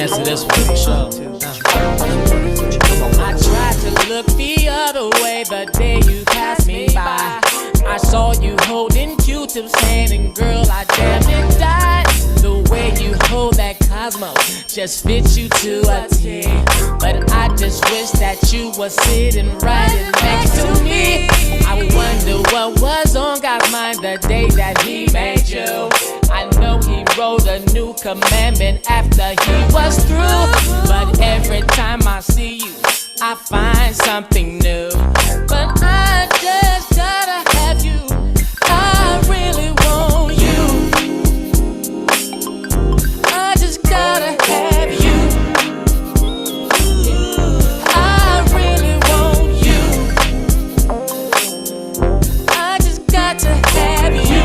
dance to this one for sure. I tried to look the other way the day you passed me by. I saw you holding Q-Tip's hand, and girl, I damn near died. The way you hold that Cosmo just fits you to a T. But I just wish that you were sitting right next to me. I wonder what was on God's mind the day that He made you. I know He wrote a new commandment after He was through. But every time I see you, I find something new. But I just gotta have you. I really want you. I just gotta have you. I really want you. I just got to have you.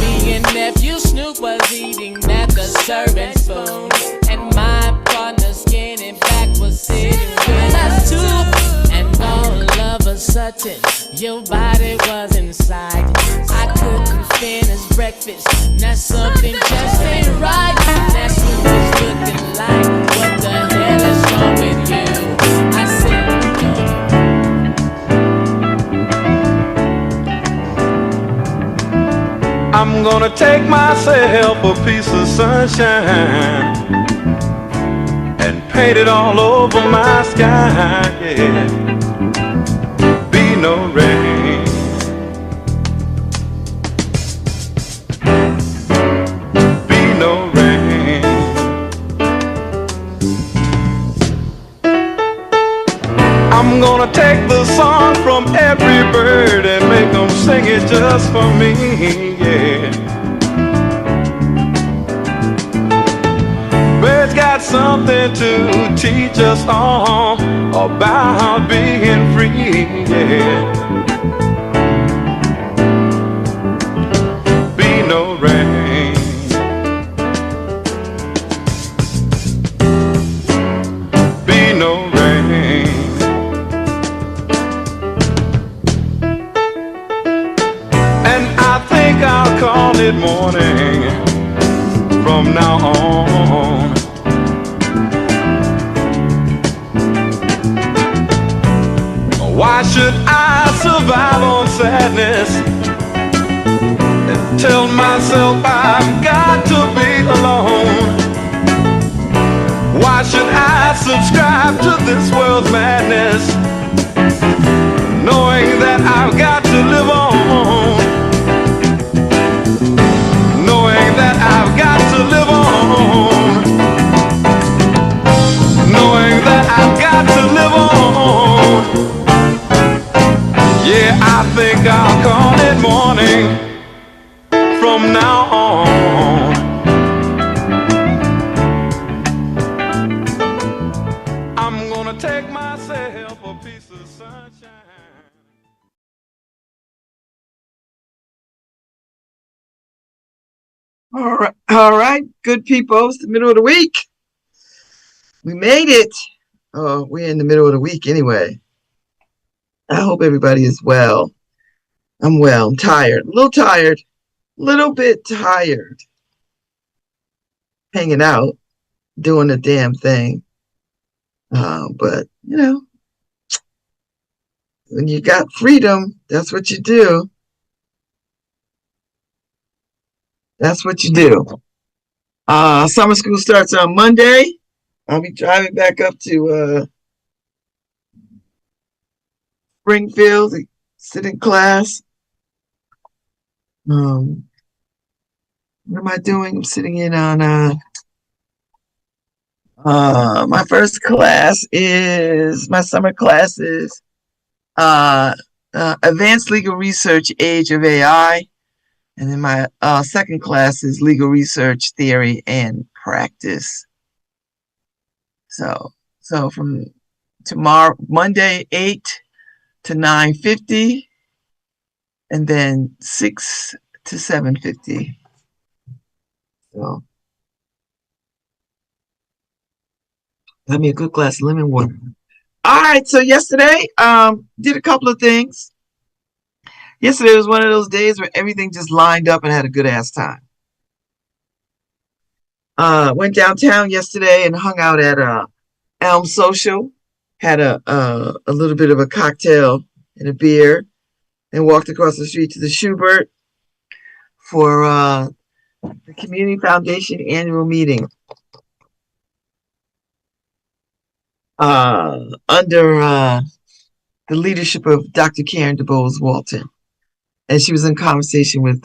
Me and nephew Snoop was eating at the serving spoon, and my partner Skinny Back was sitting with us too. And all of a sudden, your body was inside. I couldn't finish breakfast. Now something just ain't right. That's what it's looking like. What the hell is wrong with you? I said, I'm gonna take myself a piece of sunshine and paint it all over my sky, yeah. Be no rain, be no rain. I'm gonna take the song from every bird and make them sing it just for me, yeah. Birds got something to teach us all about being free, yeah. Be no rain, be no rain. And I think I'll call it morning from now on. Why should I survive on sadness and tell myself I've got to be alone? Why should I subscribe to this world's madness, knowing that I've got to live on? Knowing that I've got to live on. Knowing that I've got to live on. Yeah, I think I'll call it morning from now on. I'm gonna take myself a piece of sunshine. All right, good people. It's the middle of the week. We made it. Oh, we're in the middle of the week anyway. I hope everybody is well. I'm well. I'm tired. A little bit tired. Hanging out, doing the damn thing. But, you know, when you got freedom, that's what you do. That's what you do. Summer school starts on Monday. I'll be driving back up to Springfield to sit in class. What am I doing? I'm sitting in on my first class is my summer class is Advanced Legal Research, Age of AI. And then my second class is Legal Research, Theory, and Practice. So from tomorrow, Monday, 8 to 9:50, and then 6 to 7:50. So let me a good glass of lemon water. All right, so yesterday, did a couple of things. Yesterday was one of those days where everything just lined up and had a good ass time. Went downtown yesterday and hung out at Elm Social. Had a little bit of a cocktail and a beer, and walked across the street to the Schubert for the Community Foundation annual meeting under the leadership of Dr. Karen DeBose Walton. And she was in conversation with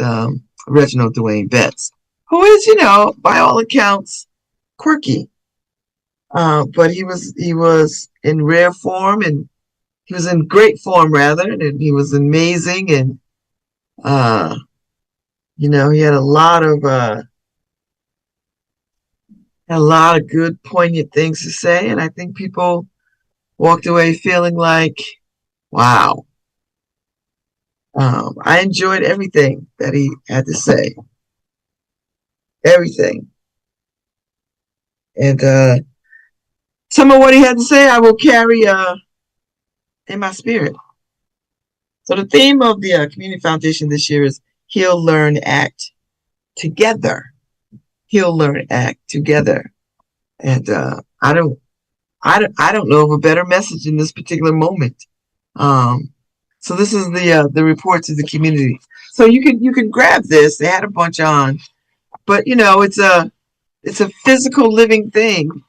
Reginald Dwayne Betts, who is, by all accounts, quirky. But he was in rare form, and he was in great form rather, and he was amazing, and he had a lot of good, poignant things to say, and I think people walked away feeling like, wow. I enjoyed everything that he had to say, everything, and some of what he had to say I will carry in my spirit. So the theme of the Community Foundation this year is Heal, Learn, Act Together. Heal, Learn, Act Together. And I don't know of a better message in this particular moment. So this is the report to the community. So you can grab this. They had a bunch on, but it's a physical living thing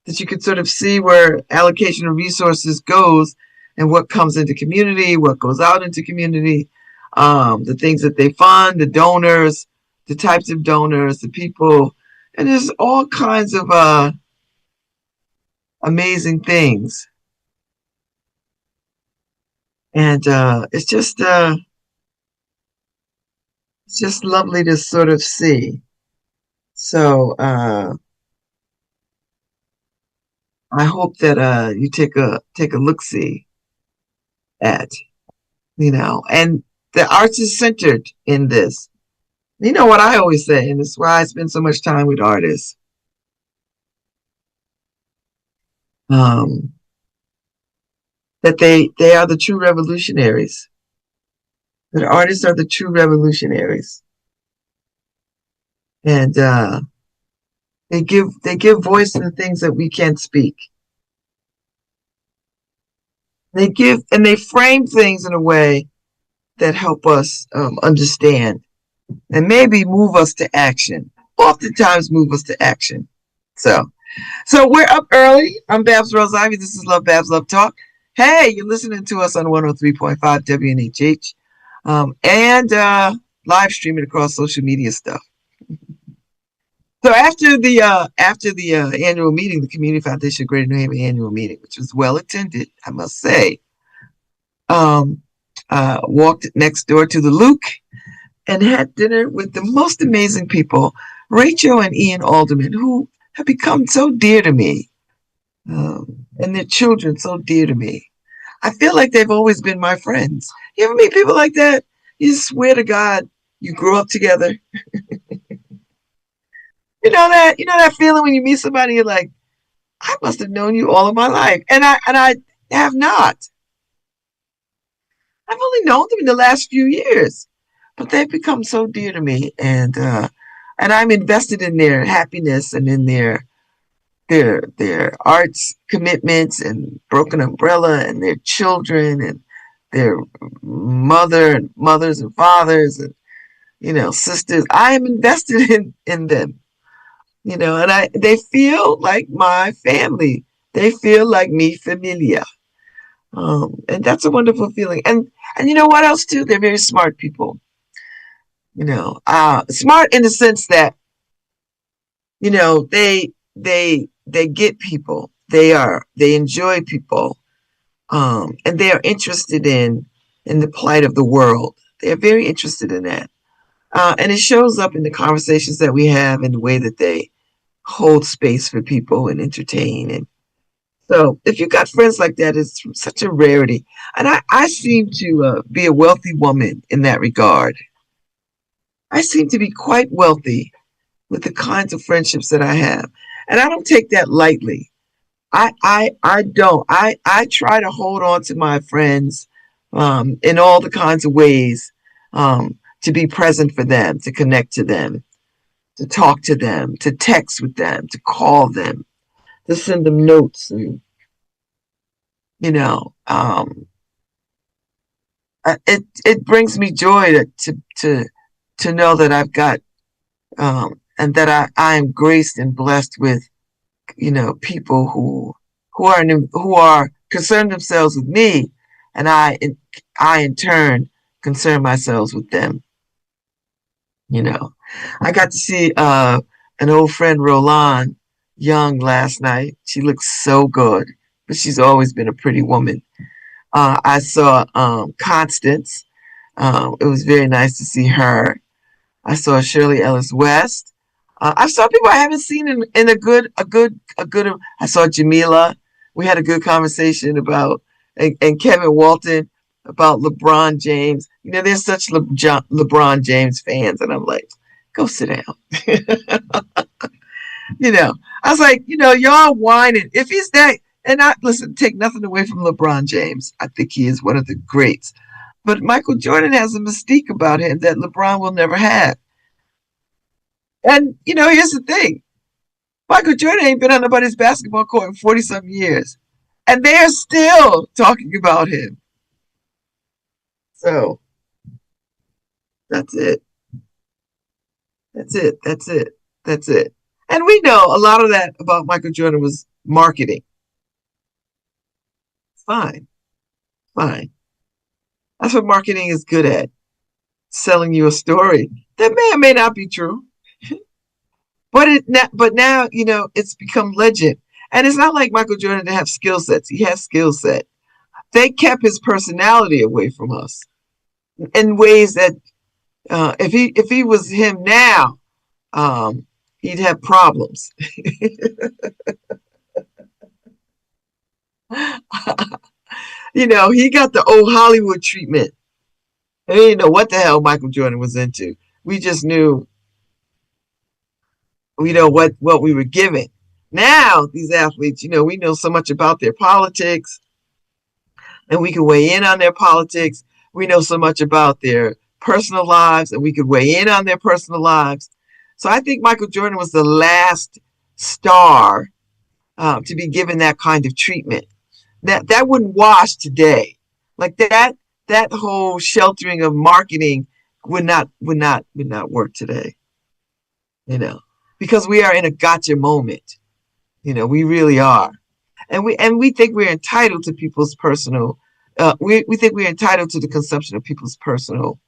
that you can sort of see where allocation of resources goes and what comes into community, what goes out into community, the things that they fund, the donors, the types of donors, the people, and there's all kinds of amazing things. And it's just lovely to sort of see. So I hope that you take a look-see at, and the arts is centered in this. You know what I always say, and it's why I spend so much time with artists. That they are the true revolutionaries. That artists are the true revolutionaries. And they give voice to the things that we can't speak. They frame things in a way that help us understand and maybe move us to action. Oftentimes move us to action. So we're up early. I'm Babz Rawls-Ivy. This is LoveBabz, LoveTalk. Hey, you're listening to us on 103.5 WNHH and live streaming across social media stuff. So after the annual meeting, the Community Foundation of Greater New Haven annual meeting, which was well attended, I must say, walked next door to the Luke and had dinner with the most amazing people, Rachel and Ian Alderman, who have become so dear to me, and their children so dear to me. I feel like they've always been my friends. You ever meet people like that? You swear to God you grew up together. You know that feeling when you meet somebody, you're like, I must have known you all of my life, and I have not. I've only known them in the last few years, but they've become so dear to me, and I'm invested in their happiness and in their arts commitments and Broken Umbrella and their children and their mothers and fathers and sisters. I am invested in them. And they feel like my family. They feel like mi familia. And that's a wonderful feeling. And you know what else too? They're very smart people. Smart in the sense that, they get people. They enjoy people. And they are interested in the plight of the world. They're very interested in that. And it shows up in the conversations that we have and the way that they hold space for people and entertain. And so if you've got friends like that, it's such a rarity. And I seem to be a wealthy woman in that regard. I seem to be quite wealthy with the kinds of friendships that I have. And I don't take that lightly. I don't. I try to hold on to my friends in all the kinds of ways to be present for them, to connect to them. to talk to them, to text with them, to call them, to send them notes, and you know, it brings me joy to know that I've got and that I am graced and blessed with people who are concerned themselves with me, and I in turn concern myself with them. I got to see an old friend, Roland Young, last night. She looks so good, but she's always been a pretty woman. I saw Constance. It was very nice to see her. I saw Shirley Ellis West. I saw people I haven't seen in a good. I saw Jamila. We had a good conversation about and Kevin Walton about LeBron James. They're such LeBron James fans, and I'm like, go sit down. I was like, y'all whining. If he's that, and I listen, take nothing away from LeBron James. I think he is one of the greats. But Michael Jordan has a mystique about him that LeBron will never have. And, here's the thing. Michael Jordan ain't been on nobody's basketball court in 40-something years. And they're still talking about him. So, that's it. That's it. That's it. That's it. And we know a lot of that about Michael Jordan was marketing. Fine. Fine. That's what marketing is good at. Selling you a story that may or may not be true. But now, it's become legend. And it's not like Michael Jordan didn't have skill sets. He has skill set. They kept his personality away from us in ways that if he was him now, he'd have problems. He got the old Hollywood treatment. We didn't know what the hell Michael Jordan was into. We just knew, what we were given. Now, these athletes, we know so much about their politics, and we can weigh in on their politics. We know so much about their personal lives, and we could weigh in on their personal lives. So I think Michael Jordan was the last star to be given that kind of treatment. That wouldn't wash today. Like that whole sheltering of marketing would not work today. Because we are in a gotcha moment. We really are. And we think we're entitled to people's personal we think we're entitled to the consumption of people's personal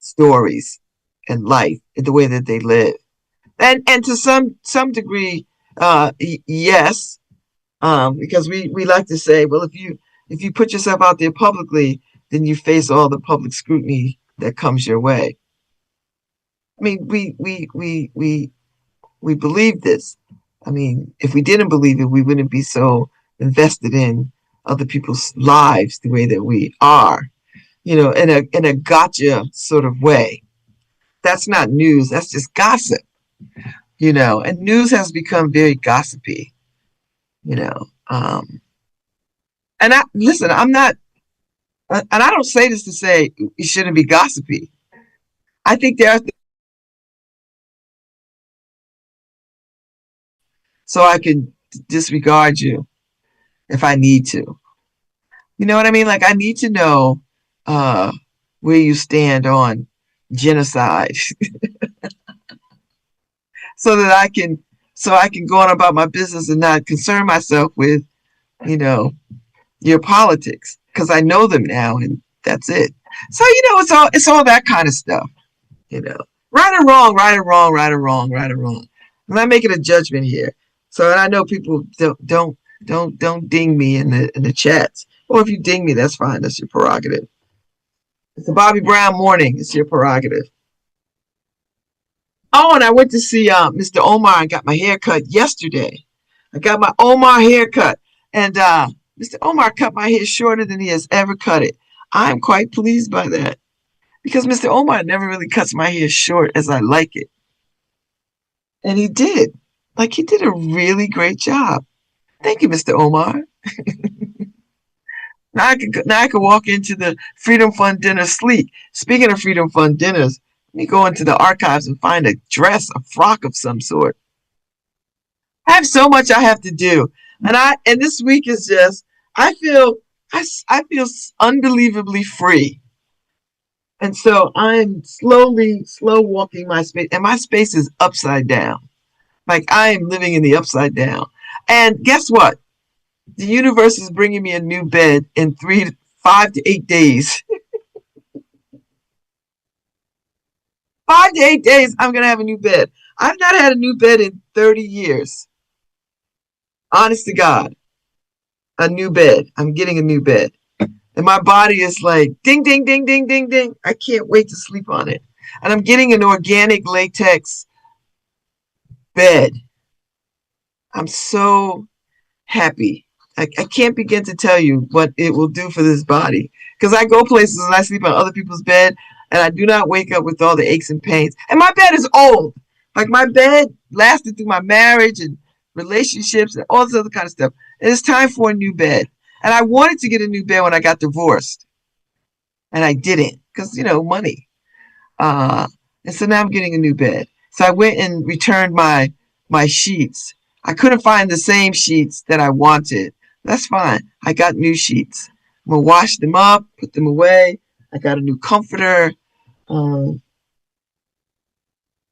stories and life and the way that they live. And to some degree, yes, because we like to say, well, if you put yourself out there publicly, then you face all the public scrutiny that comes your way. I mean, we believe this. I mean, if we didn't believe it, we wouldn't be so invested in other people's lives the way that we are, in a gotcha sort of way. That's not news. That's just gossip, and news has become very gossipy, and I'm not, and I don't say this to say you shouldn't be gossipy. I think there are so I can disregard you if I need to. You know what I mean? Like I need to know where you stand on genocide, so that I can go on about my business and not concern myself with, your politics, because I know them now, and that's it. So it's all that kind of stuff. Right or wrong, right or wrong, right or wrong, right or wrong. I'm not making a judgment here. So, and I know people don't ding me in the chats. Or if you ding me, that's fine. That's your prerogative. It's a Bobby Brown morning. It's your prerogative. Oh, and I went to see Mr. Omar and got my hair cut yesterday. I got my Omar haircut, and Mr. Omar cut my hair shorter than he has ever cut it. I'm quite pleased by that, because Mr. Omar never really cuts my hair short as I like it. And he did. Like, he did a really great job. Thank you, Mr. Omar. Now I can walk into the Freedom Fund dinner sleek. Speaking of Freedom Fund dinners, Let me go into the archives and find a dress, a frock of some sort. I have so much I have to do, and this week is just I feel I feel unbelievably free, and so I'm slow walking my space, and my space is upside down. Like I am living in the upside down. And guess what? The universe is bringing me a new bed in 5 to 8 days. 5 to 8 days, I'm gonna have a new bed. I've not had a new bed in 30 years. Honest to God, a new bed. I'm getting a new bed. And my body is like ding, ding, ding, ding, ding, ding. I can't wait to sleep on it. And I'm getting an organic latex bed. I'm so happy. I can't begin to tell you what it will do for this body. Because I go places and I sleep on other people's bed and I do not wake up with all the aches and pains. And my bed is old. Like my bed lasted through my marriage and relationships and all this other kind of stuff. And it's time for a new bed. And I wanted to get a new bed when I got divorced. And I didn't because, money. And so now I'm getting a new bed. So I went and returned my sheets. I couldn't find the same sheets that I wanted. That's fine. I got new sheets. I'm going to wash them up, put them away. I got a new comforter. And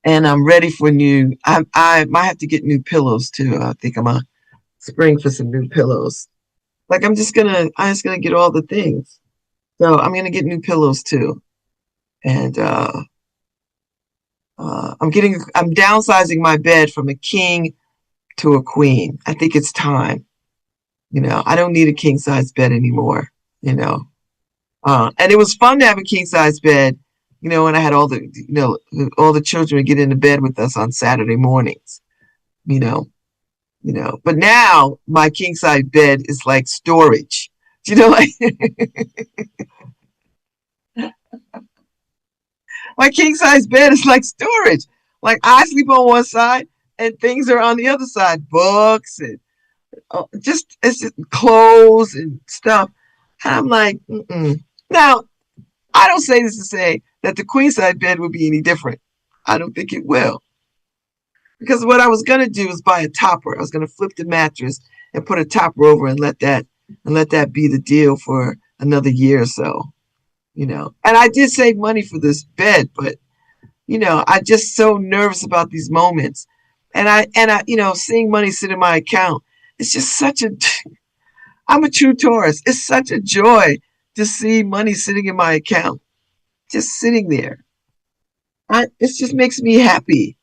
I'm ready for new. I might have to get new pillows too. I think I'm going to spring for some new pillows. Like I'm just going to get all the things. So I'm going to get new pillows too. And I'm downsizing my bed from a king to a queen. I think it's time. I don't need a king size bed anymore. And it was fun to have a king size bed. When I had all the children would get into bed with us on Saturday mornings. But now my king size bed is like storage. Like my king size bed is like storage. Like I sleep on one side and things are on the other side, books and it's just clothes and stuff. And I'm like, mm-mm. Now, I don't say this to say that the queen size bed will be any different. I don't think it will. Because what I was going to do was buy a topper. I was going to flip the mattress and put a topper over and let that be the deal for another year or so. And I did save money for this bed, but I'm just so nervous about these moments. And I seeing money sit in my account, it's just I'm a true Taurus. It's such a joy to see money sitting in my account, just sitting there. It just makes me happy.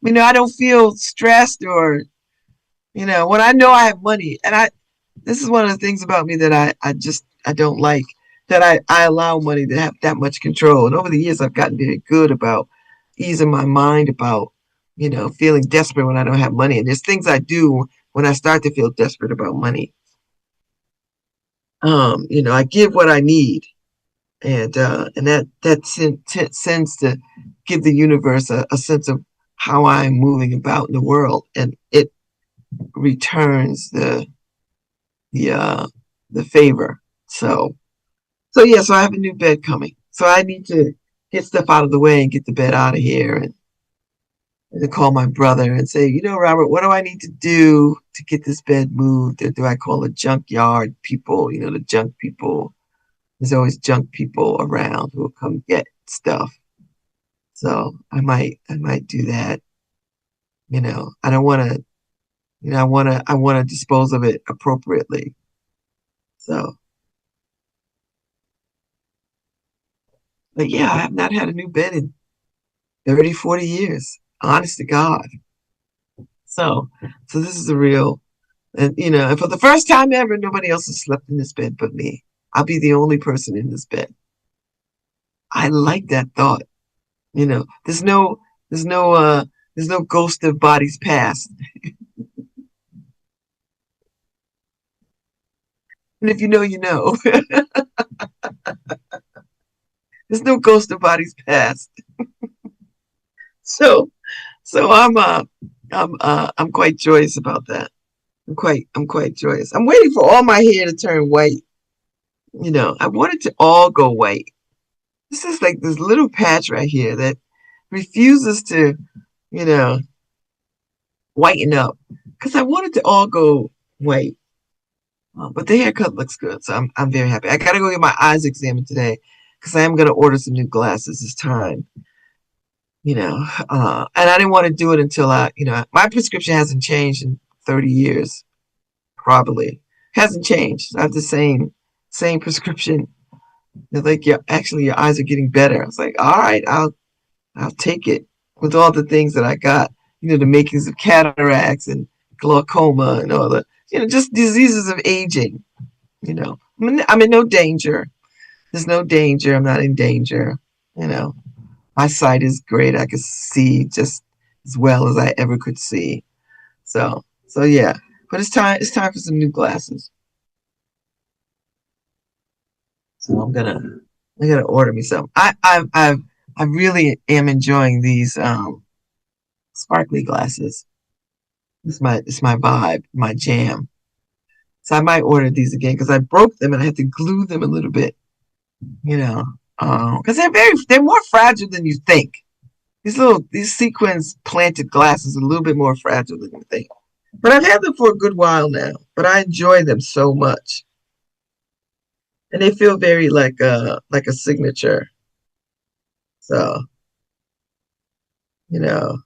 I don't feel stressed or, when I know I have money. And this is one of the things about me that I don't like, that I allow money to have that much control. And over the years, I've gotten very good about easing my mind about, feeling desperate when I don't have money. And there's things I do when I start to feel desperate about money. I give what I need, and that sends to give the universe a sense of how I'm moving about in the world, and it returns the favor. So I have a new bed coming. So I need to get stuff out of the way and get the bed out of here, and to call my brother and say, Robert, what do I need to do to get this bed moved? Or do I call the junkyard people? The junk people. There's always junk people around who will come get stuff. So I might do that. I don't want to. I want to dispose of it appropriately. So, but yeah, I have not had a new bed in 30, 40 years. Honest to God. So this is a real, and and for the first time ever, nobody else has slept in this bed but me. I'll be the only person in this bed. I like that thought. There's no ghost of bodies past. And if you know, you know. There's no ghost of bodies past. So I'm quite joyous about that. I'm quite joyous. I'm waiting for all my hair to turn white. I want it to all go white. This is like this little patch right here that refuses to, you know, whiten up because I wanted to all go white. But the haircut looks good, so I'm very happy. I gotta go get my eyes examined today because I am gonna order some new glasses. It's time, and I didn't want to do it until my prescription hasn't changed in 30 years, probably hasn't changed. I have the same prescription. They're like, yeah, actually, your eyes are getting better. I was like, all right, I'll take it with all the things that I got. The makings of cataracts and glaucoma and all the, just diseases of aging. I'm in no danger. There's no danger. I'm not in danger. My sight is great. I can see just as well as I ever could see. So yeah. But it's time. It's time for some new glasses. So I gotta order me some. I really am enjoying these sparkly glasses. It's my vibe, my jam. So I might order these again because I broke them and I had to glue them a little bit. Because they're more fragile than you think. These sequins planted glasses are a little bit more fragile than you think. But I've had them for a good while now. But I enjoy them so much, and they feel very like a signature. So you know,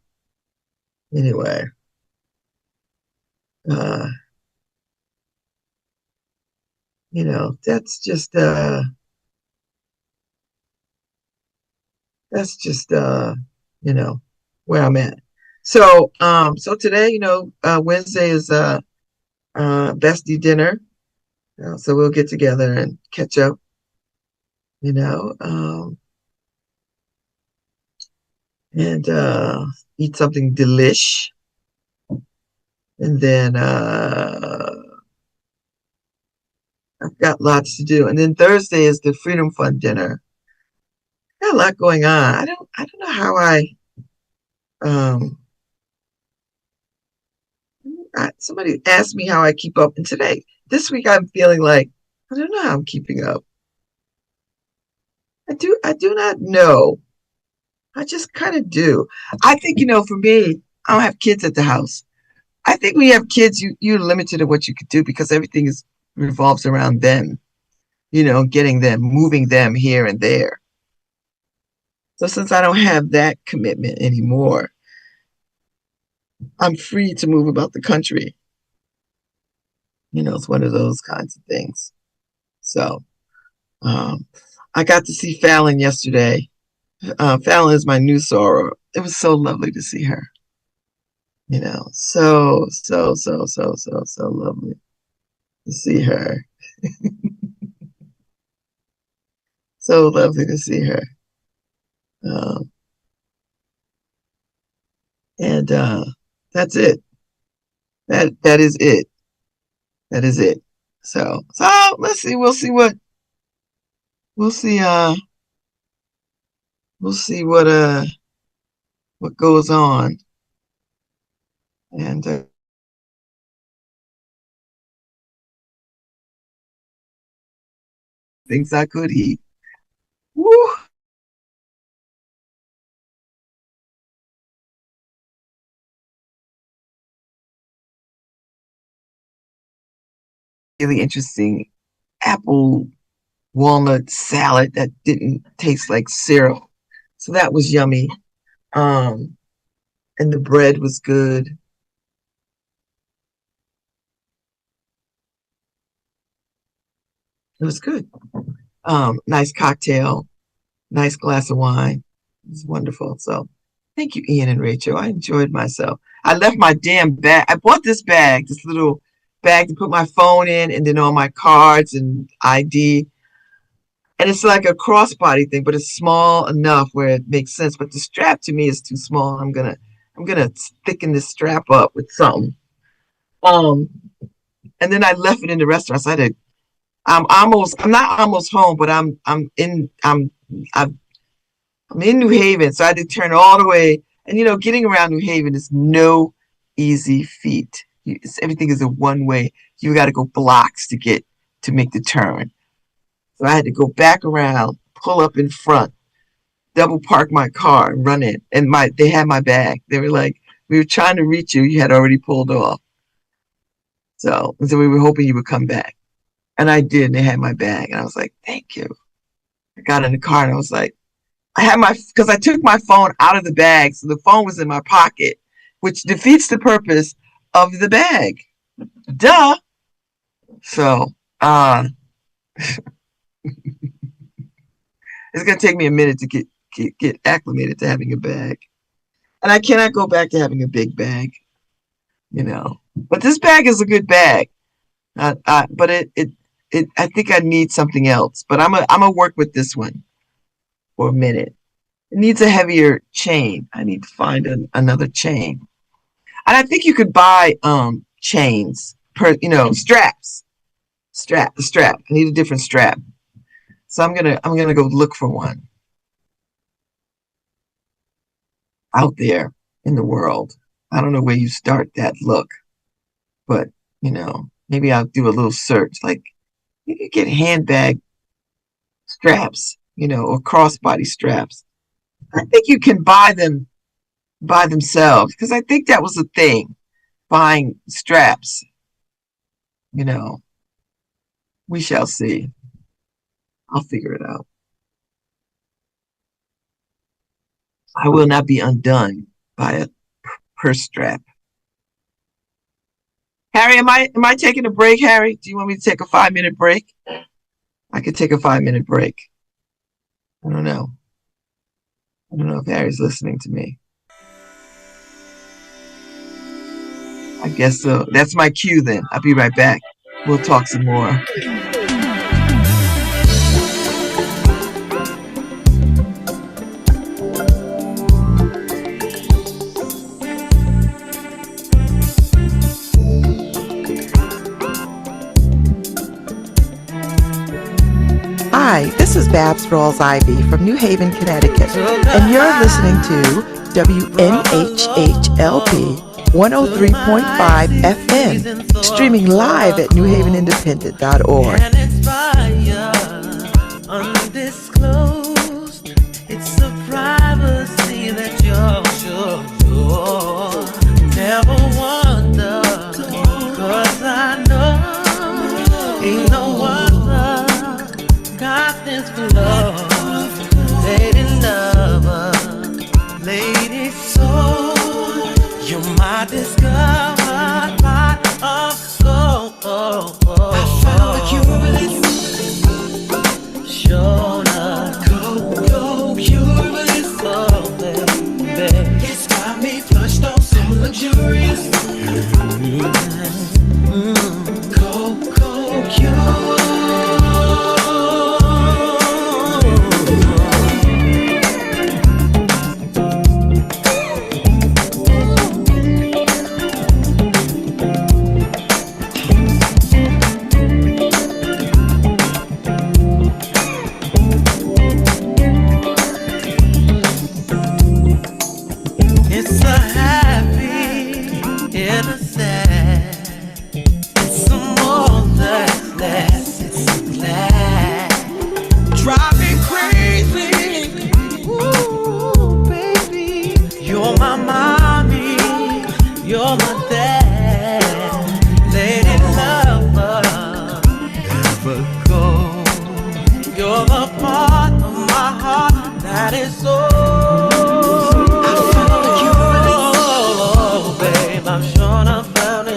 anyway, uh, that's just you know where I'm at. So today, Wednesday is bestie dinner. So we'll get together and catch up, you know, um, and eat something delish. And then I've got lots to do. And then Thursday is the Freedom Fund dinner. Got a lot going on. I don't know how um somebody asked me how I keep up. And this week I'm feeling like I don't know how I'm keeping up. I do not know. I just kind of do. I think, for me, I don't have kids at the house. I think when you have kids, you're limited to what you could do because everything is revolves around them, getting them, moving them here and there. So since I don't have that commitment anymore, I'm free to move about the country. It's one of those kinds of things. So um, I got to see Fallon yesterday. Fallon is my new soror. It was so lovely to see her. So lovely to see her. So lovely to see her. Um, and that's it. That is it. That is it. So let's see. We'll see. We'll see what goes on. And things I could eat. Woo! Really interesting apple walnut salad that didn't taste like syrup. So that was yummy. Um, and the bread was good. It was good. Nice cocktail, nice glass of wine. It was wonderful. So thank you, Ian and Rachel. I enjoyed myself. I left my damn bag. I bought this little bag to put my phone in and then all my cards and ID. And it's like a crossbody thing, but it's small enough where it makes sense. But the strap to me is too small. I'm gonna thicken this strap up with something. Um, and then I left it in the restaurant. So I'm not almost home, but I'm in New Haven, so I had to turn all the way. And getting around New Haven is no easy feat. Everything is a one way. You got to go blocks to make the turn. So I had to go back around, pull up in front, double park my car and run in. And they had my bag. They were like, we were trying to reach you. You had already pulled off. So we were hoping you would come back. And I did. And they had my bag. And I was like, thank you. I got in the car and I was like, because I took my phone out of the bag. So the phone was in my pocket, which defeats the purpose of the bag. Duh. So, it's going to take me a minute to get acclimated to having a bag. And I cannot go back to having a big bag, But this bag is a good bag. But I think I need something else. But I'm gonna work with this one for a minute. It needs a heavier chain. I need to find another chain. And I think you could buy chains straps. Strap. I need a different strap. So I'm gonna go look for one out there in the world. I don't know where you start that look, but maybe I'll do a little search. Like you can get handbag straps, or crossbody straps. I think you can buy them by themselves because I think that was a thing, buying straps. We shall see. I'll figure it out. I will not be undone by a purse strap. Harry, am I taking a break, Harry? Do you want me to take a 5-minute break? I could take a 5-minute break. I don't know if Harry's listening to me. I guess so. That's my cue then. I'll be right back. We'll talk some more. Hi, this is Babz Rawls-Ivy from New Haven, Connecticut, and you're listening to WNHHLP 103.5 FM, streaming live at newhavenindependent.org. And it's fire, undisclosed. It's the privacy that you're sure. Never wonder, 'cause I know ain't no other got this for love. Lady lover, lady soul, you're my discovered pot of gold. I found the cure for this. Sure enough, go cure for this. Oh, baby, it's got me flushed on some luxurious. Go cure. It's a happy, it's a sad, it's a more less, it's a glad. Drive me crazy, ooh, baby. You're my mommy, you're my dad, lady lover, never go. You're the part of my heart that is so. I'm sure I found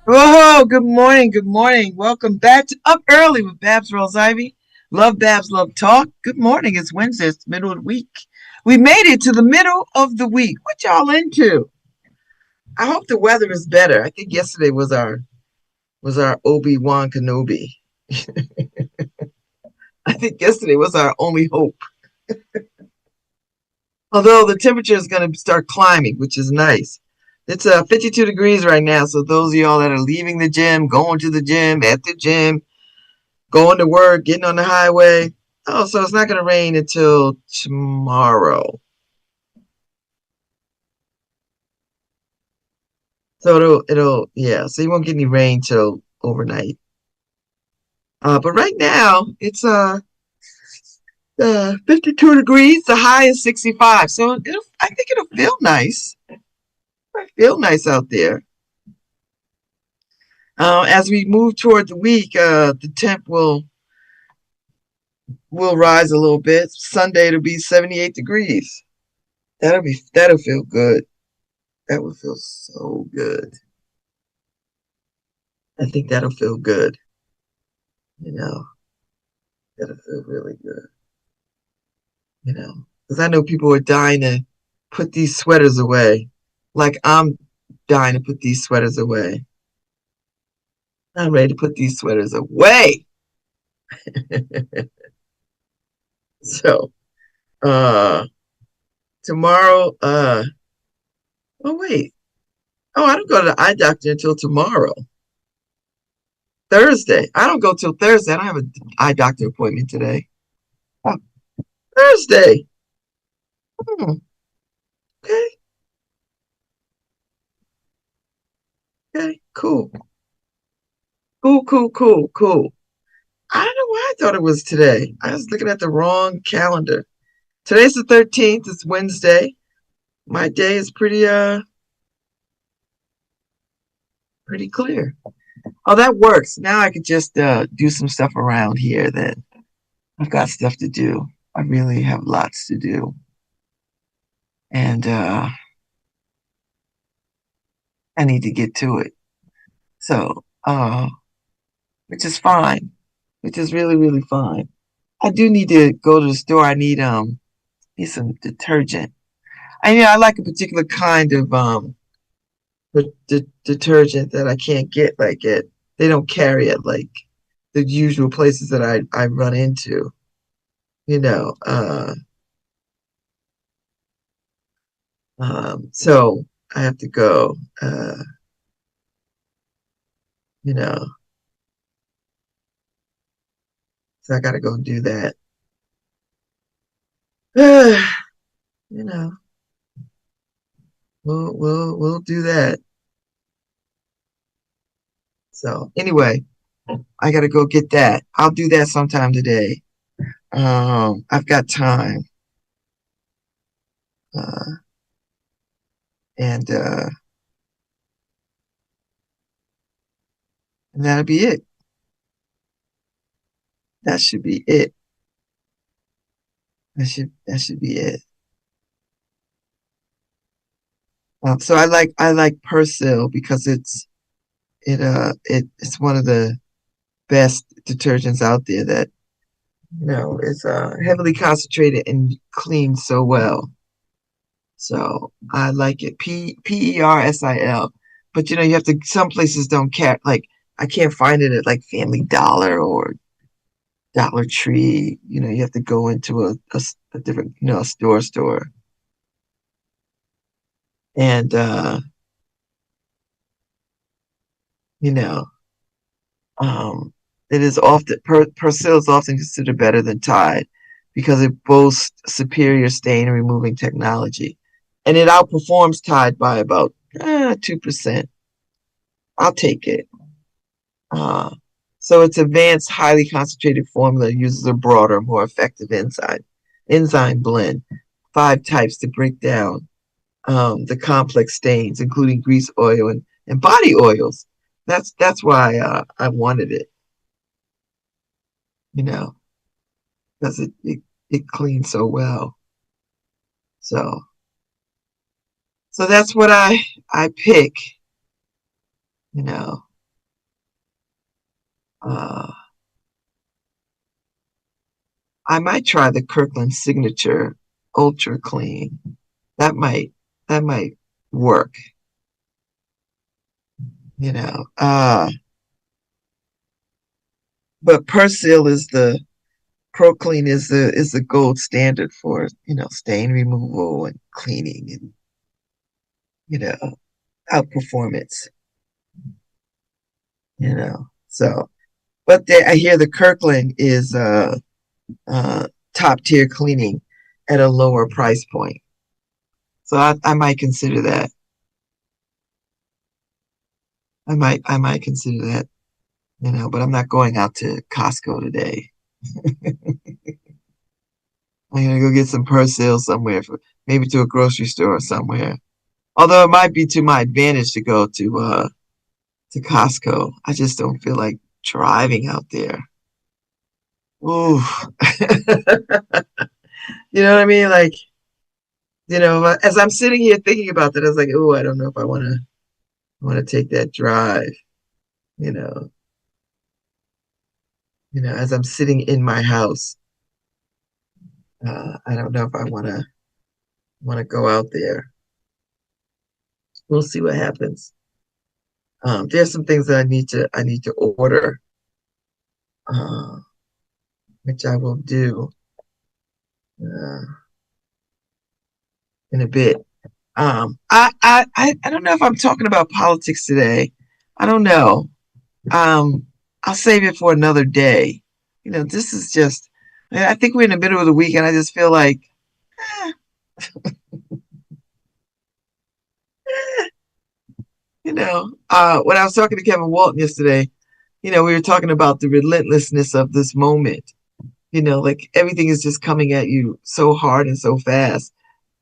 Whoa, good morning, good morning. Welcome back to Up Early with Babs Rolls Ivy. LoveBabz, Love Talk. Good morning. It's Wednesday. It's the middle of the week. We made it to the middle of the week. What y'all into? I hope the weather is better. I think yesterday was our Obi-Wan Kenobi. I think yesterday was our only hope. Although the temperature is going to start climbing, which is nice. It's 52 degrees right now. So those of y'all that are leaving the gym, going to the gym, at the gym, going to work, getting on the highway. Oh, so it's not going to rain until tomorrow. So yeah. So you won't get any rain till overnight. But right now it's 52 degrees. The high is 65. So I think it'll feel nice. It'll feel nice out there. As we move toward the week, the temp will rise a little bit. Sunday it'll be 78 degrees. That'll feel good. That would feel so good. I think that'll feel good. You know, that'll feel really good. You know, because I know people are dying to put these sweaters away. Like I'm dying to put these sweaters away. I'm ready to put these sweaters away. So, tomorrow, oh wait. Oh, I don't go to the eye doctor until tomorrow. Thursday. I don't go till Thursday. I don't have an eye doctor appointment today. Oh, Thursday. Hmm, okay. Okay. Cool. Cool. I don't know why I thought it was today. I was looking at the wrong calendar. Today's the 13th. It's Wednesday. My day is pretty clear. Oh, that works. Now I could just do some stuff around here then. I've got stuff to do. I really have lots to do. And I need to get to it. So, which is fine. Which is really, really fine. I do need to go to the store. I need some detergent. I like a particular kind of detergent that I can't get like it. They don't carry it like the usual places that I run into. You know, so I have to go. You know, so I got to go and do that. You know, we'll do that. So anyway, I got to go get that. I'll do that sometime today. I've got time. Uh, and and that'll be it. That should be it. That should be it. So I like Persil because it's one of the best detergents out there that is heavily concentrated and cleans so well. So I like it. Persil. But you have to. Some places don't care. Like I can't find it at like Family Dollar or Dollar Tree. You have to go into a different store. And you know it is often Persil is often considered better than Tide because it boasts superior stain removing technology, and it outperforms Tide by about 2%. I'll take it. So its advanced, highly concentrated formula uses a broader, more effective enzyme blend, 5 types to break down the complex stains, including grease, oil, and body oils. That's why I wanted it, because it cleans so well. So that's what I pick, you know. I might try the Kirkland Signature Ultra Clean. That might work, you know. But Persil is the Pro Clean is the gold standard for, stain removal and cleaning and, you know, outperformance, So, but I hear the Kirkland is top tier cleaning at a lower price point. So I might consider that. I might consider that, but I'm not going out to Costco today. I'm gonna go get some Persil somewhere, maybe to a grocery store or somewhere. Although it might be to my advantage to go to Costco. I just don't feel like driving out there. Ooh. You know what I mean? Like, as I'm sitting here thinking about that, I was like, oh, I don't know if I want to take that drive, you know. As I'm sitting in my house, I don't know if I want to go out there. We'll see what happens. There's some things that I need to order, uh, which I will do uh, in a bit. I don't know if I'm talking about politics today. I don't know. I'll save it for another day. This is just. I think we're in the middle of the week, and I just feel like, eh, when I was talking to Kevin Walton yesterday, we were talking about the relentlessness of this moment. Like everything is just coming at you so hard and so fast.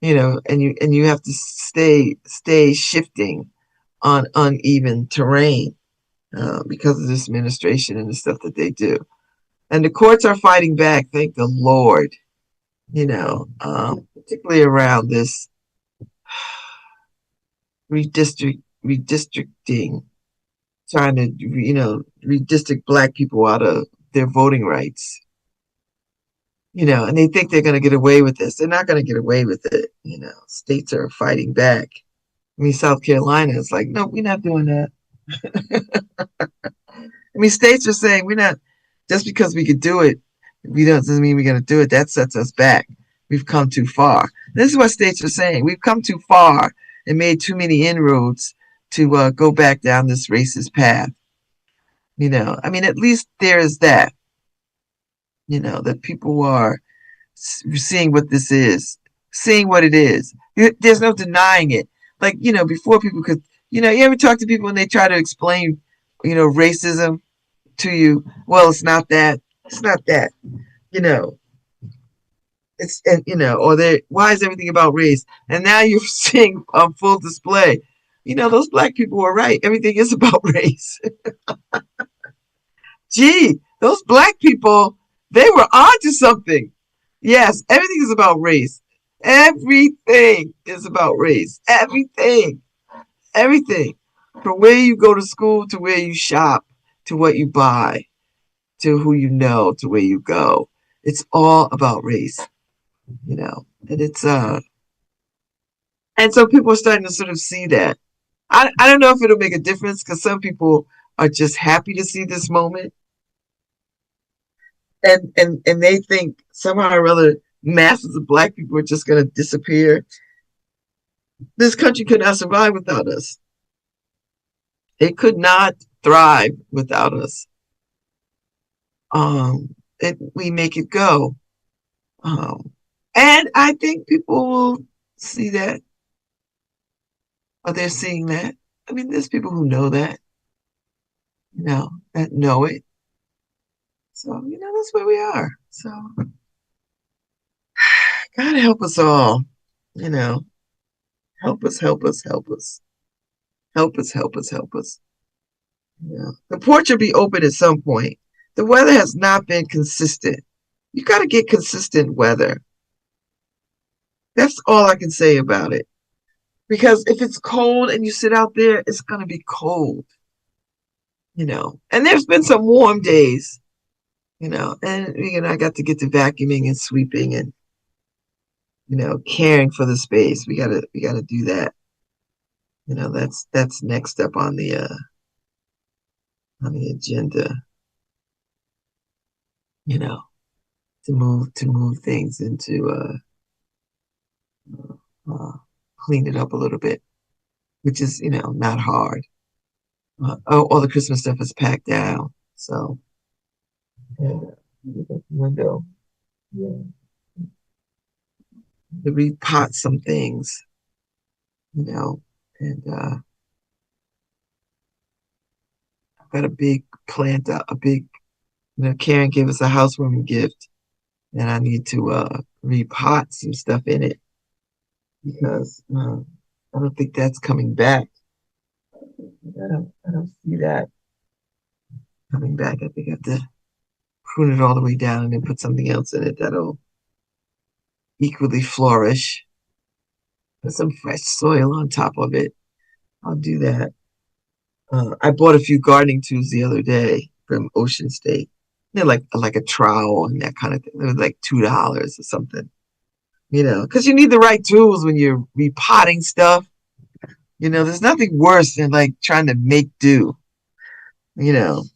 And you have to stay shifting on uneven terrain because of this administration and the stuff that they do. And the courts are fighting back, thank the Lord. Particularly around this redistricting, trying to redistrict Black people out of their voting rights. And they think they're going to get away with this. They're not going to get away with it. States are fighting back. I mean, South Carolina is like, no, we're not doing that. I mean, states are saying we're not, just because we could do it, doesn't mean we're going to do it. That sets us back. We've come too far. This is what states are saying. We've come too far and made too many inroads to go back down this racist path. I mean, at least there is that. That people are seeing what this is, seeing what it is. There's no denying it. Like, before people could, you ever talk to people and they try to explain, racism to you? Well, it's not that. It's not that. It's, and, or why is everything about race? And now you're seeing on full display, those Black people are right. Everything is about race. Gee, those Black people, they were onto something. Yes, everything is about race. Everything is about race. Everything. Everything. From where you go to school to where you shop to what you buy to who you know to where you go. It's all about race. And it's and so people are starting to sort of see that. I don't know if it'll make a difference because some people are just happy to see this moment. And they think somehow or other masses of Black people are just going to disappear. This country could not survive without us. It could not thrive without us. We make it go. And I think people will see that. Or they're seeing that. I mean, there's people who know that. That know it. So, that's where we are. So, God help us all. Help us, help us, help us. Help us, help us, help us. The porch will be open at some point. The weather has not been consistent. You got to get consistent weather. That's all I can say about it. Because if it's cold and you sit out there, it's going to be cold. And there's been some warm days, and I got to get to vacuuming and sweeping and caring for the space. We gotta do that. That's next up on the agenda. To move things into clean it up a little bit, which is not hard. All the Christmas stuff is packed down, so window. Yeah. To repot some things, and I've got a big plant, a big, Karen gave us a housewarming gift, and I need to repot some stuff in it because I don't think that's coming back. I don't see that coming back. I think I have to prune it all the way down and then put something else in it that'll equally flourish. Put some fresh soil on top of it. I'll do that. I bought a few gardening tools the other day from Ocean State. They're like a trowel and that kind of thing. They were like $2 or something. Because you need the right tools when you're repotting stuff. There's nothing worse than like trying to make do. And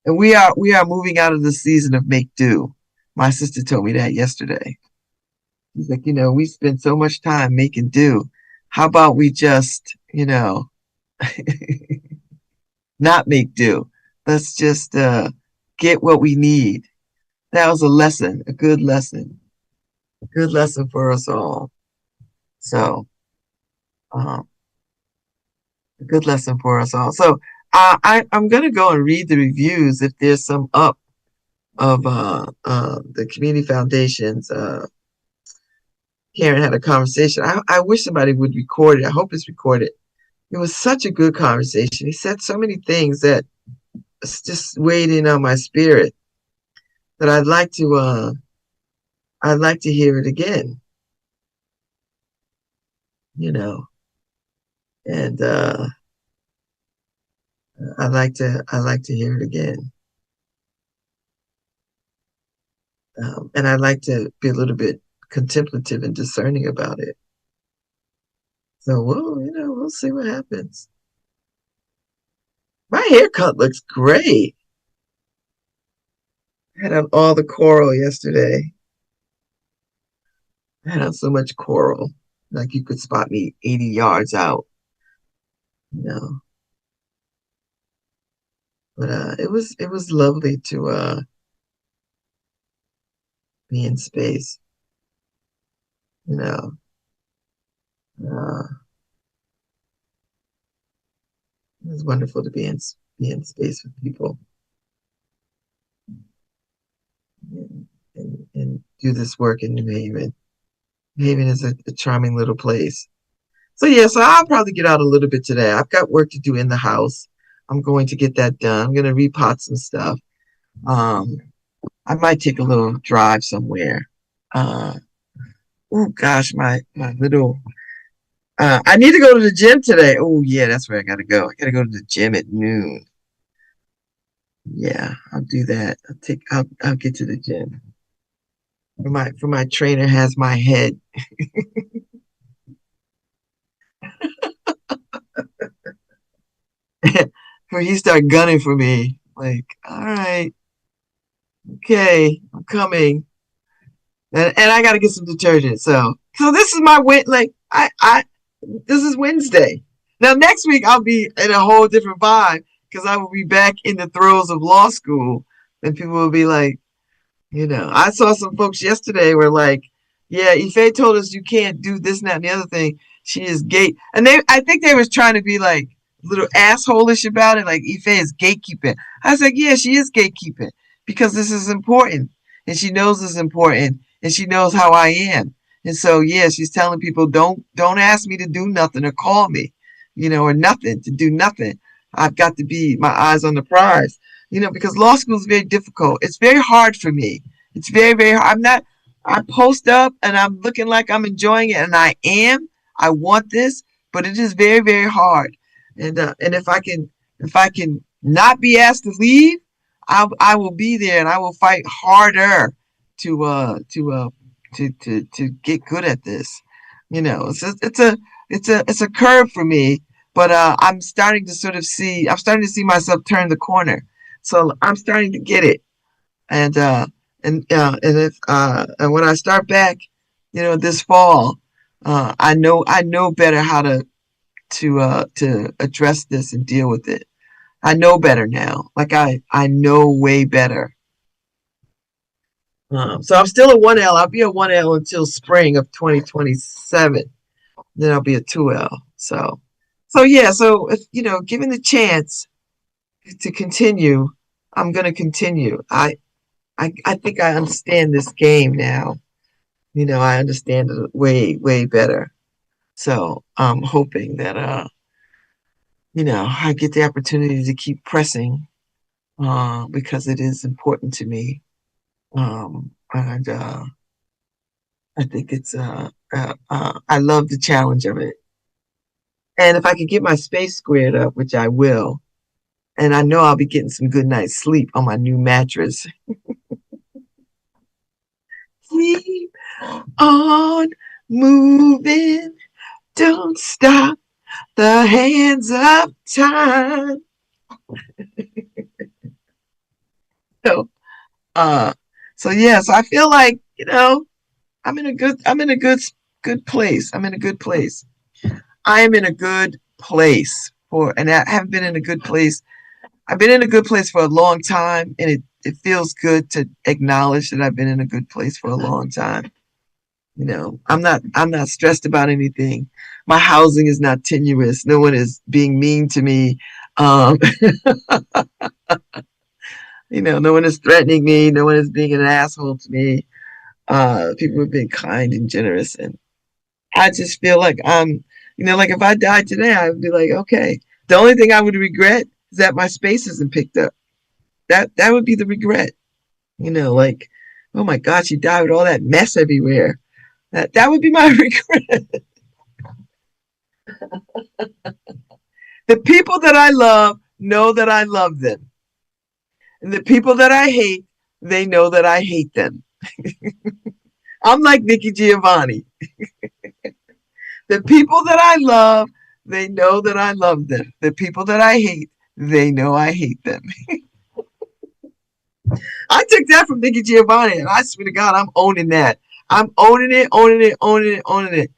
we are moving out of the season of make do. My sister told me that yesterday. She's like, we spend so much time making do. How about we just, not make do? Let's just get what we need. That was a lesson, a good lesson for us all. So, a good lesson for us all. So, I'm going to go and read the reviews if there's some up of the community foundations. Karen had a conversation. I wish somebody would record it. I hope it's recorded. It was such a good conversation. He said so many things that just weighed in on my spirit that I'd like to hear it again. And I'd like to hear it again. And I'd like to be a little bit contemplative and discerning about it. So we'll see what happens. My haircut looks great. I had on all the coral yesterday. I had on so much coral, like you could spot me 80 yards out. But it was lovely to be in space. It was wonderful to be in space with people and do this work in New Haven. New Haven is a charming little place. So I'll probably get out a little bit today. I've got work to do in the house. I'm going to get that done. I'm going to repot some stuff. I might take a little drive somewhere. Oh gosh, my little. I need to go to the gym today. Oh yeah, that's where I gotta go. I gotta go to the gym at noon. Yeah, I'll do that. I'll get to the gym. For my trainer has my head. For he started gunning for me. Like, all right, okay, I'm coming. And I gotta get some detergent. So this is my win. Like this is Wednesday. Now next week I'll be in a whole different vibe because I will be back in the throes of law school. And people will be like, I saw some folks yesterday were like, yeah, Ife told us you can't do this, and that, and the other thing. She is gate. And I think they was trying to be like a little asshole-ish about it, like Ife is gatekeeping. I was like, yeah, she is gatekeeping because this is important. And she knows it's important. And she knows how I am. And so, she's telling people, don't ask me to do nothing or call me, or nothing, to do nothing. I've got to be my eyes on the prize, because law school is very difficult. It's very hard for me. It's very, very hard. I post up and I'm looking like I'm enjoying it, and I am. I want this, but it is very, very hard. And if I can not be asked to leave, I will be there and I will fight harder to to get good at this. It's a curve for me, but I'm starting to I'm starting to see myself turn the corner. So I'm starting to get it. And and when I start back, this fall, I know better how to address this and deal with it. I know better now. Like I know way better. So I'm still a 1L. I'll be a 1L until spring of 2027. Then I'll be a 2L. So yeah. So if given the chance to continue, I'm gonna continue. I think I understand this game now. I understand it way better. So I'm hoping that I get the opportunity to keep pressing because it is important to me. And I think I love the challenge of it. And if I could get my space squared up, which I will, and I know I'll be getting some good night's sleep on my new mattress. Keep on moving, don't stop the hands of time. So, uh, so yeah, so I feel like, I'm in a good place. I'm in a good place. I am in a good place and I haven't been in a good place. I've been in a good place for a long time, and it feels good to acknowledge that I've been in a good place for a long time. I'm not stressed about anything. My housing is not tenuous. No one is being mean to me. Um, no one is threatening me. No one is being an asshole to me. People have been kind and generous, and I just feel like like if I died today, I would be like, okay. The only thing I would regret is that my space isn't picked up. That would be the regret. Like, oh my God, she died with all that mess everywhere. That would be my regret. The people that I love know that I love them. And the people that I hate, they know that I hate them. I'm like Nikki Giovanni. The people that I love, they know that I love them. The people that I hate, they know I hate them. I took that from Nikki Giovanni, and I swear to God, I'm owning that. I'm owning it, owning it, owning it, owning it.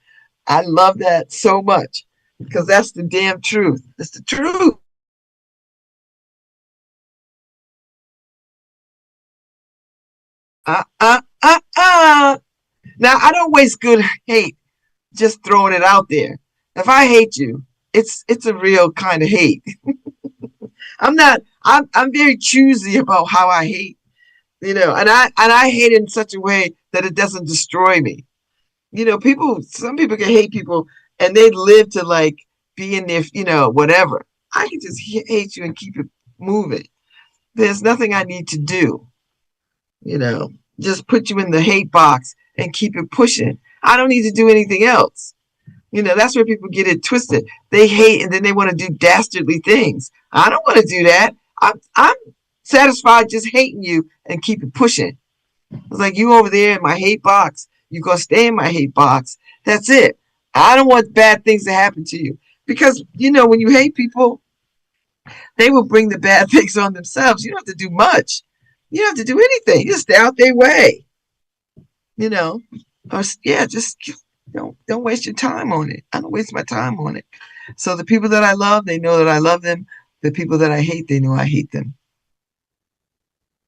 I love that so much because that's the damn truth. It's the truth. Uh, uh, uh, uh. Now, I don't waste good hate just throwing it out there. If I hate you, it's a real kind of hate. I'm very choosy about how I hate, and I hate in such a way that it doesn't destroy me. Some people can hate people and they live to like be in their, whatever. I can just hate you and keep it moving. There's nothing I need to do, you know, just put you in the hate box and keep it pushing. I don't need to do anything else. That's where people get it twisted. They hate and then they want to do dastardly things. I don't want to do that. I'm satisfied just hating you and keep it pushing. It's like you over there in my hate box. You're going to stay in my hate box. That's it. I don't want bad things to happen to you. Because, when you hate people, they will bring the bad things on themselves. You don't have to do much. You don't have to do anything. You just stay out their way. Or, yeah, just don't waste your time on it. I don't waste my time on it. So the people that I love, they know that I love them. The people that I hate, they know I hate them.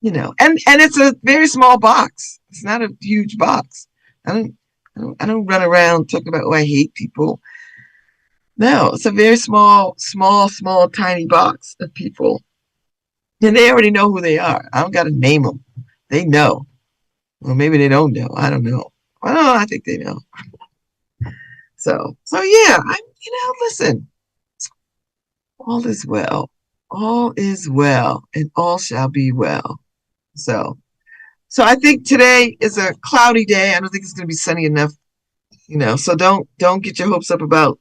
And it's a very small box. It's not a huge box. I don't run around talking about, I hate people. No, it's a very small, tiny box of people. And they already know who they are. I don't got to name them. They know. Well, maybe they don't know. I don't know. Well, I think they know. So yeah, listen, all is well. All is well, and all shall be well. So I think today is a cloudy day. I don't think it's going to be sunny enough, so don't get your hopes up about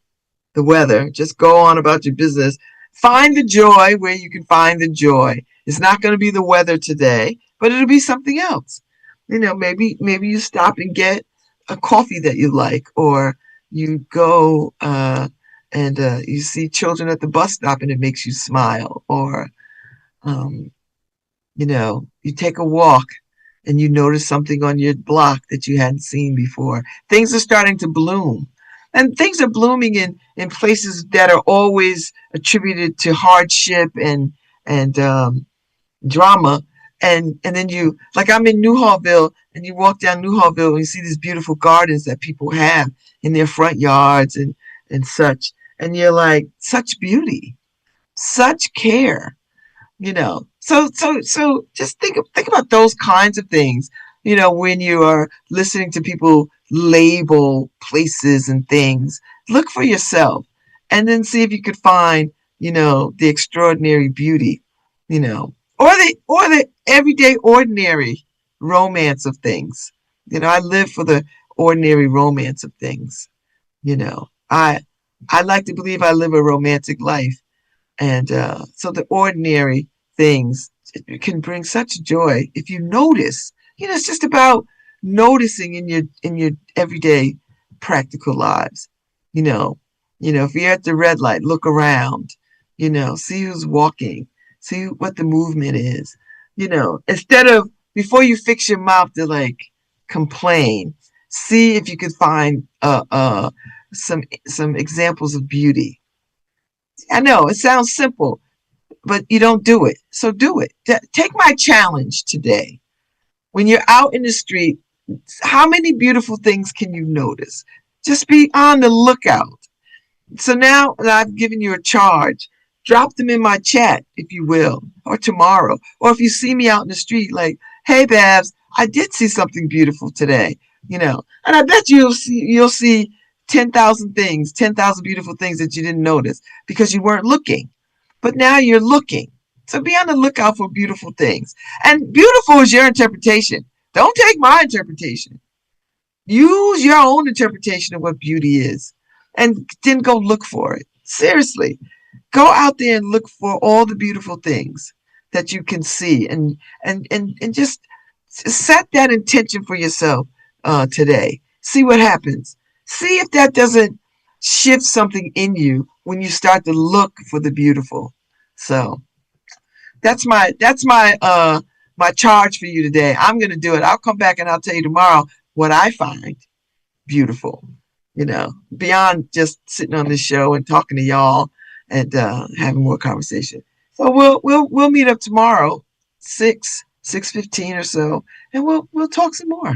the weather. Just go on about your business. Find the joy where you can find the joy. It's not going to be the weather today, but it'll be something else. Maybe you stop and get a coffee that you like, or you go and you see children at the bus stop and it makes you smile, or you take a walk and you notice something on your block that you hadn't seen before. Things are starting to bloom. And things are blooming in places that are always attributed to hardship and drama. And then I'm in Newhallville, and you walk down Newhallville and you see these beautiful gardens that people have in their front yards and such. And you're like, such beauty, such care, So just think about those kinds of things, when you are listening to people label places and things. Look for yourself, and then see if you could find, the extraordinary beauty, or the everyday ordinary romance of things. I live for the ordinary romance of things. I like to believe I live a romantic life, and so the ordinary things can bring such joy if you notice. It's just about noticing in your everyday practical lives. If you're at the red light, look around. See who's walking, see what the movement is. Instead of, before you fix your mouth to complain, see if you could find some examples of beauty. I know it sounds simple, but you don't do it. So do it. Take my challenge today. When you're out in the street, how many beautiful things can you notice? Just be on the lookout. So now that I've given you a charge, drop them in my chat, if you will, or tomorrow. Or if you see me out in the street, like, hey, Babz, I did see something beautiful today, and I bet you'll see 10,000 things, 10,000 beautiful things that you didn't notice because you weren't looking. But now you're looking. So be on the lookout for beautiful things. And beautiful is your interpretation. Don't take my interpretation. Use your own interpretation of what beauty is. And then go look for it. Seriously. Go out there and look for all the beautiful things that you can see. And just set that intention for yourself today. See what happens. See if that doesn't shift something in you when you start to look for the beautiful. So that's my charge for you today. I'm going to do it. I'll come back and I'll tell you tomorrow what I find beautiful, beyond just sitting on this show and talking to y'all and having more conversation. So we'll meet up tomorrow, 6:15 or so, and we'll talk some more.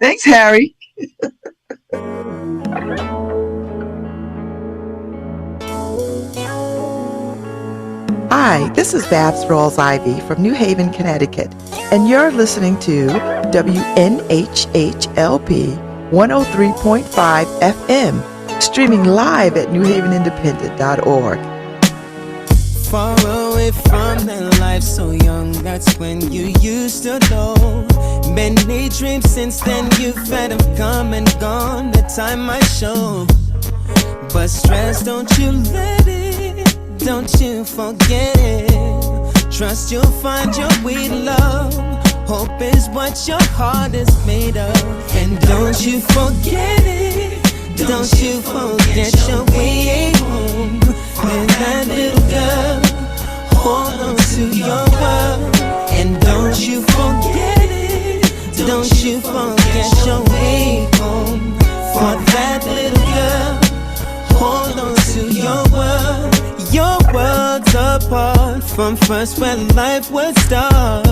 Thanks, Harry. Hi, this is Babz Rawls-Ivy from New Haven, Connecticut, and you're listening to WNHHLP 103.5 FM, streaming live at newhavenindependent.org. Far away from that life so young, that's when you used to know. Many dreams since then you've had have come and gone, the time might show. But stress, don't you let it, don't you forget it. Trust you'll find your way to love. Hope is what your heart is made of. And don't you forget it, don't you forget your way home. And that little girl, hold on to your world. And don't you forget it, don't you forget your way home. For that little girl, hold on to your world. Your world's apart from first where life would start.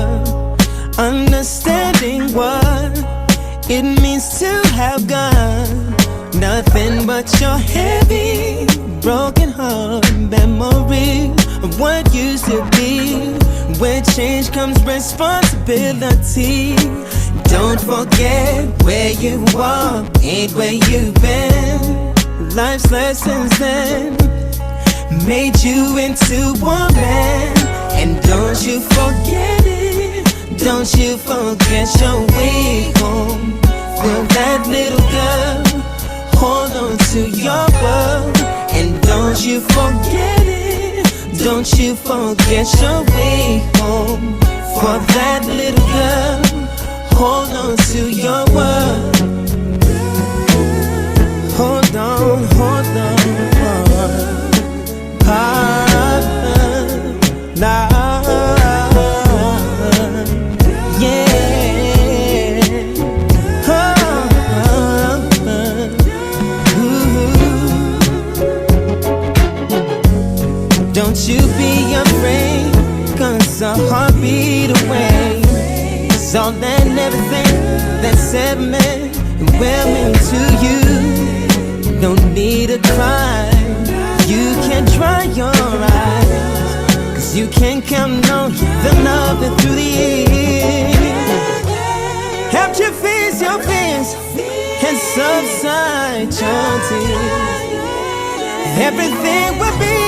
Understanding what it means to have God. Nothing but your heavy, broken heart memory of what used to be. With change comes responsibility. Don't forget where you are, ain't where you've been. Life's lessons then made you into a man. And don't you forget it, don't you forget your way home. Will that little girl hold on to your world. you forget it. Don't you forget your way home. For that little girl, hold on to your word. Hold on, hold on. Nah, yeah. Don't you be afraid, 'cause a heartbeat away is all and everything that's ever meant and well meant to you. Don't need to cry, you can dry your eyes, 'cause you can count on the love that through the years helped you face your fears and subside your tears. Everything will be